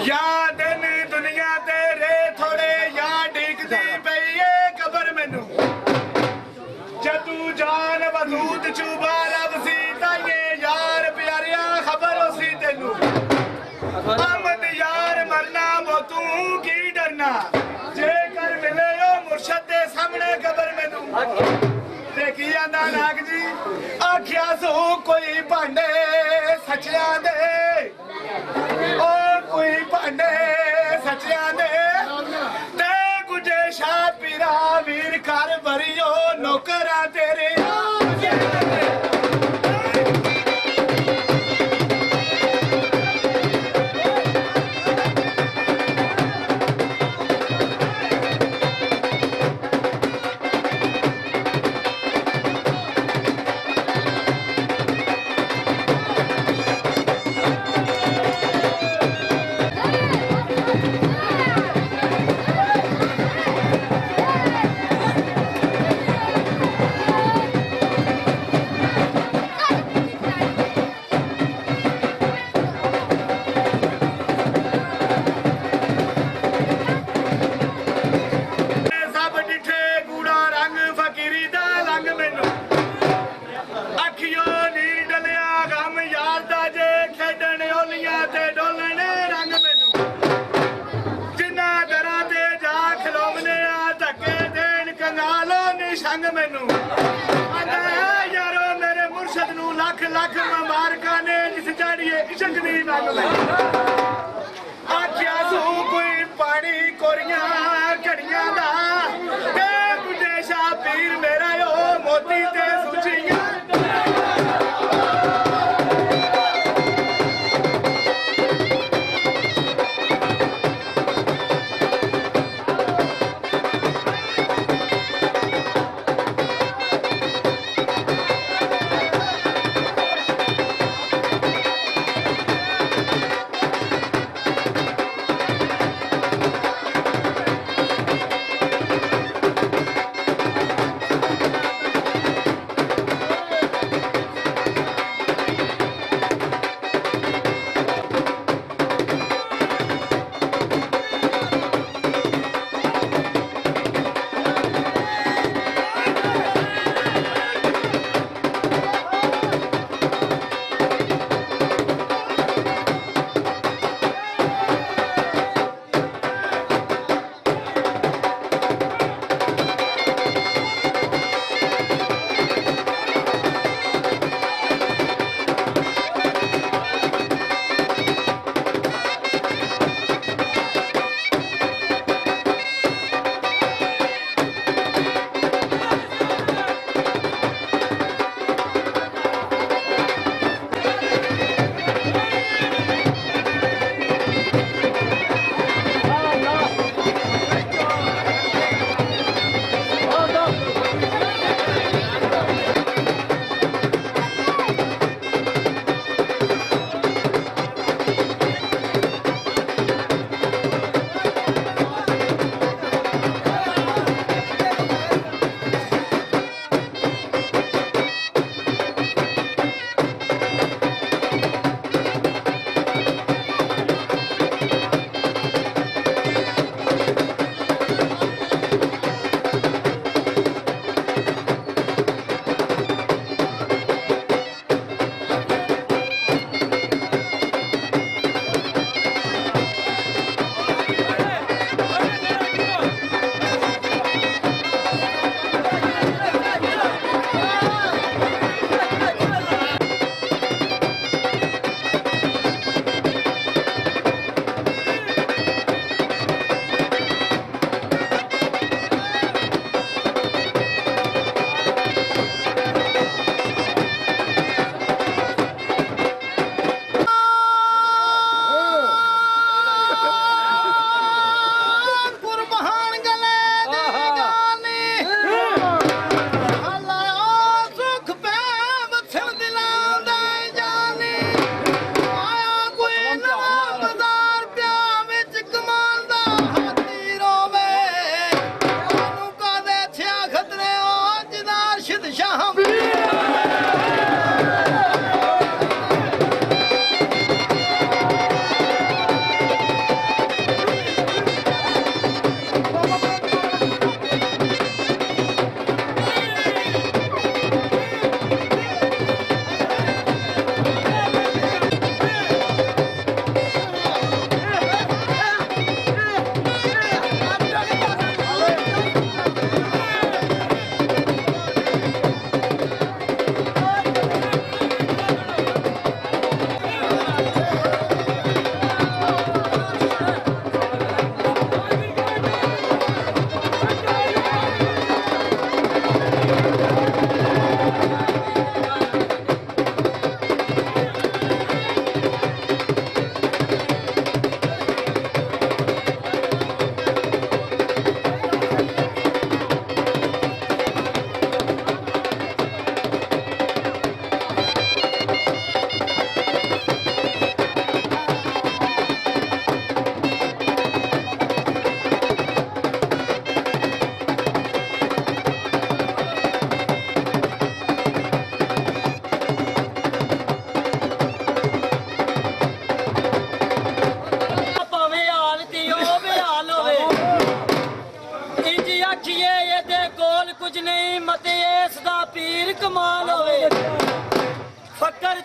या दिन दुनिया तेरे थोड़े या डिगदी पई है कबर मैनू जदू जान वजूद चूबा रब सी ताइये यार प्यारिया खबर उसी तेनू अहमद यार मरना वो तू की डरना जे कर मिले ओ मुर्शद दे सामने कबर मैनू देखी आंदा नाग जी आख्या सो कोई भांडे सचिया दे ओ कोई भांडे सचिया दे ते गुजे शाह पीरा वीर कर भरियो नौकरा तेरे संग मैनू यारो मेरे मुर्शद नू लख लख मुबारका ने जिस झाड़िए इश्क दी रंग आख्या सू कोई पानी कोरियां घड़ियां दा ते बुझे शाह पीर मेरा ओ मोती ते सुचियां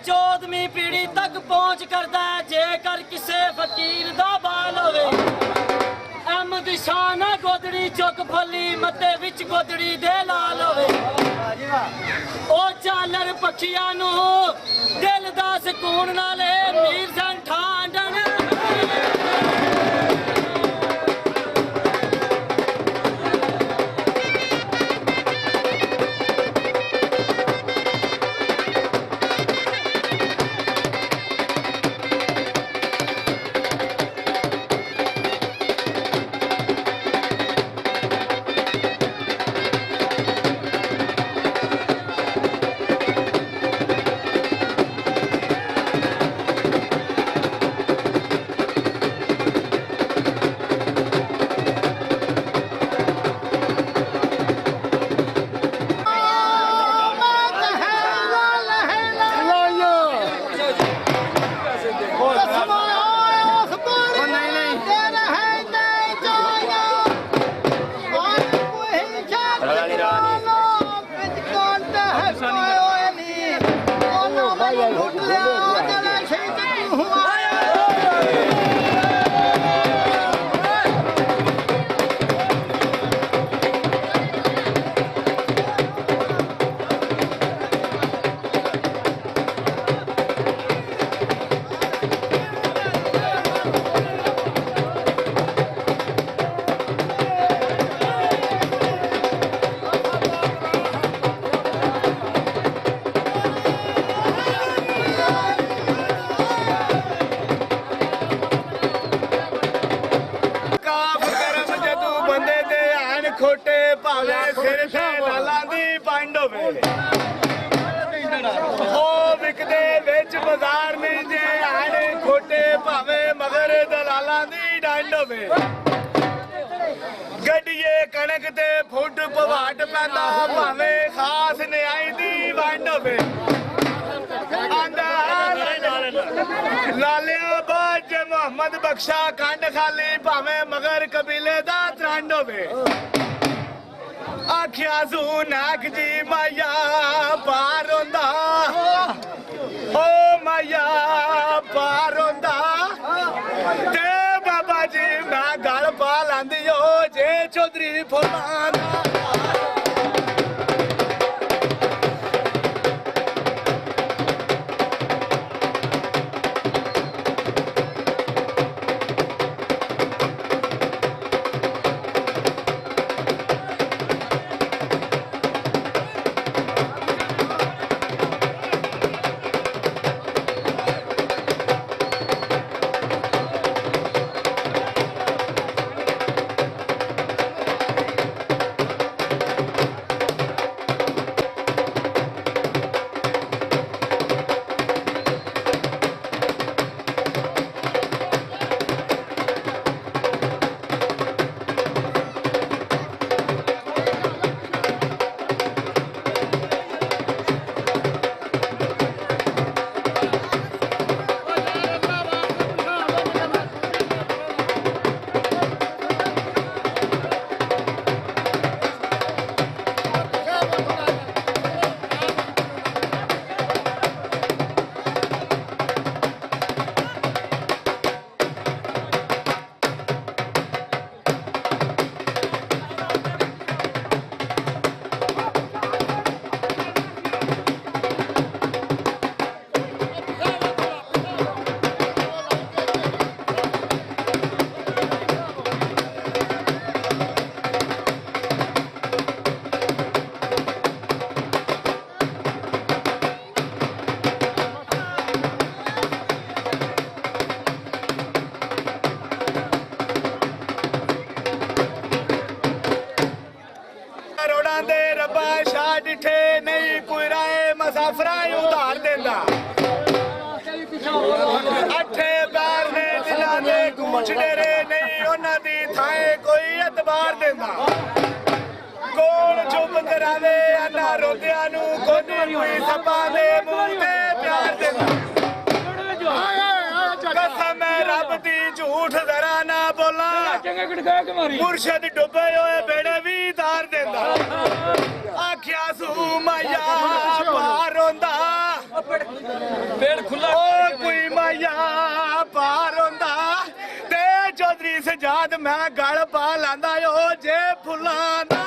14ਵੀਂ ਪੀੜ੍ਹੀ ਤੱਕ ਪਹੁੰਚ ਕਰਦਾ ਹੈ ਜੇਕਰ ਕਿਸੇ ਫਕੀਰ ਦਾ ਬਾਲ ਹੋਵੇ। ਅਹਿਮਦ ਸ਼ਾਹ ਨਾ ਗੋਦੜੀ ਚੁੱਕ ਫੱਲੀ ਮੱਥੇ ਵਿੱਚ ਗੋਦੜੀ ਦੇ ਲਾਲ ਹੋਵੇ। ਉਹ ਚਾਲਰ ਪੱਖੀਆਂ ਨੂੰ ਦਿਲ ਦਾ ਸਕੂਨ ਨਾਲੇ ਮੀਰ ਸਨ ਠਾਂਡਣ। ਖੋਟੇ ਭਾਵੇਂ ਸਿਰ ਤੇ ਲਾਲਾਂ ਦੀ ਪੰਡ ਹੋਵੇ। ਉਹ ਵਿਕਦੇ ਵਿੱਚ ਬਾਜ਼ਾਰ ਨਹੀਂ ਜੇ ਆਣ ਖੋਟੇ ਭਾਵੇਂ ਮਗਰ ਦਲਾਲਾਂ ਦੀ ਡੰਡ ਹੋਵੇ। ਗੱਡੀਏ ਕਣਕ ਤੇ ਫੁੱਟ ਪਵਾਟ ਪੈਂਦਾ ਭਾਵੇਂ ਖਾਸ ਨਿਆਈ ਦੀ ਵੰਡ ਹੋਵੇ। ਲਾਲਿਆ ਬਾਜ ਮੁਹੰਮਦ ਬਖਸ਼ਾ ਕੰਡ ਖਾਲੀ ਭਾਵੇਂ ਮਗਰ ਕਬੀਲੇ ਦਾ ਤਰੰਡ ਹੋਵੇ। ਆਖਿਆ ਜ਼ੂ ਨਾਕ ਜੀ ਮਾਇਆ ਪਾਰ ਹੁੰਦਾ ਓ ਮਾਇਆ ਪਾਰ ਹੁੰਦਾ ਤੇ ਬਾਬਾ ਜੀ ਮੈਂ ਗਲ ਪਾ ਲਾਂਦੀ ਓ ਜੇ ਚੌਧਰੀ ਫੁੱਲਾਂ ਦਾ। ਡਿਠੇ ਨਹੀਂ ਕੋਈ ਰਾਏ ਮੁਸਾਫਰਾਂ ਉਧਾਰ ਦਿੰਦਾ। ਅੱਠੇ ਪੈਰ ਨੇ ਦਿਲਾਂ ਦੇ ਕੂਚ ਡੇਰੇ ਨਹੀਂ ਉਹਨਾਂ ਦੀ ਥਾਂ ਕੋਈ ਇਤਬਾਰ ਦਿੰਦਾ। ਕੋਲ ਚੁੱਪ ਕਰਾਵੇ ਆਨਾ ਰੋਂਦਿਆਂ ਨੂੰ ਕੋਈ ਸੱਪਾਂ ਦੇ ਮੂੰਹ ਤੇ ਪਿਆਰ ਦਿੰਦਾ। ਕਸਮ ਹੈ ਰੱਬ ਦੀ ਝੂਠ ਜ਼ਰਾ ਨਾ ਬੋਲਾਂ ਮੁਰਸ਼ਦ ਡੁੱਬੇ ਹੋਏ ਬੇੜੇ ਵੀ ਤਾਰ ਦਿੰਦਾ। ਆਖਿਆ ਸੂ ਮਾਇਆ ਪਾਰ ਹੁੰਦਾ ਪੇੜ ਖੁੱਲਾ ਓ ਕੋਈ ਮਾਇਆ ਪਾਰ ਹੁੰਦਾ ਤੇ ਚੌਧਰੀ ਸਜਾਦ ਮੈਂ ਗਲ ਪਾ ਲਾਂਦਾ ਓ ਜੇ ਫੁੱਲਾਂ ਦਾ